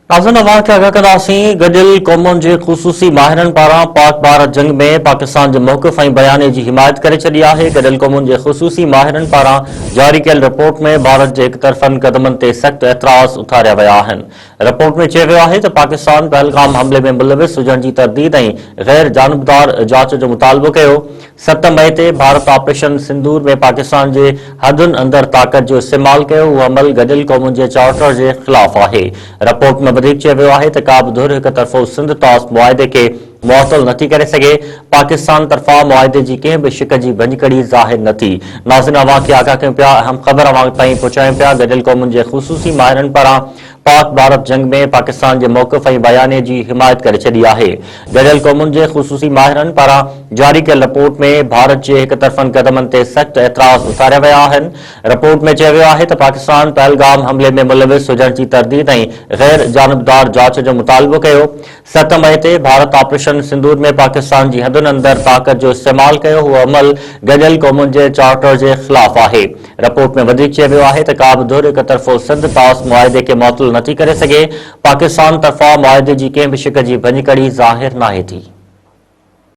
नाज़रीन अवां खे आगाह कंदासीं गडियल क़ौमुनि जे ख़ुसूसी माहिरनि पारां पाक भारत जंग में पाकिस्तान जे मौक़िफ़ ऐं बयाने जी हिमायत करे छॾी आहे। गडियल क़ौमुनि जे ख़ुसूसी माहिरनि पारां जारी कयल रिपोर्ट में भारत जे हिकतरफ़नि क़दमनि ते सख़्त एतिराज़ उथारिया विया आहिनि। रिपोर्ट में चयो वियो आहे त पाकिस्तान पहलगाम हमले में मुलविस हुजण जी तरदीद ऐं ग़ैर जानिबदार जाच जो मुतालबो कयो। 7 मई ते भारत ऑपरेशन सिंदूर में पाकिस्तान जे हदुनि अंदरि ताक़त जो इस्तेमाल कयो। उहो अमल गडियल क़ौमुनि जे चार्टर जे ख़िलाफ़ आहे। रिपोर्ट में वधीक चयो वियो आहे त का बि धुर हिक तरफ़ो सिंध तास मुआहिदे खे मुअतल नथी करे सघे। पाकिस्तान तरफ़ां मुआहिदे जी कंहिं बि शिक जी भञकड़ी ज़ाहिर न थी। नाज़रीन अवां खे आगाह कयूं पिया, अहम ख़बर अवां ताईं पहुचायूं पिया। गडियल क़ौमुनि जे ख़ुसूसी माहिरनि पारां पाक भारत जंग में पाकिस्तान जे मौक़िफ़ ऐं बयाने जी हिमायत करे छॾी आहे। गडियल क़ौमुनि जे ख़ुसूसी माहिरनि पारां जारी कयल रिपोर्ट में भारत जे हिकतरफ़नि क़दमनि ते सख़्त एतिराज़ उथारिया विया आहिनि। रिपोर्ट में चयो वियो आहे त पाकिस्तान पहलगाम हमले में मुलविस हुजण जी तरदीद ऐं ग़ैर जानिबदार जाच जो मुतालबो कयो। 7 मई ते भारत ऑपरेशन सिंदूर में पाकिस्तान जी हदुनि अंदरि ताक़त जो इस्तेमाल कयो। उहो अमल गडियल क़ौमुनि जे चार्टर जे ख़िलाफ़ आहे। रिपोर्ट में वधीक चयो वियो आहे त का बि धुर हिक तरफ़ो सिंध तास मुआहिदे खे मुअतल नथी करे सघे। पाकिस्तान तरफ़ां मुआहिदे जी कंहिं बि शिक जी भञकड़ी ज़ाहिर नाहे थी।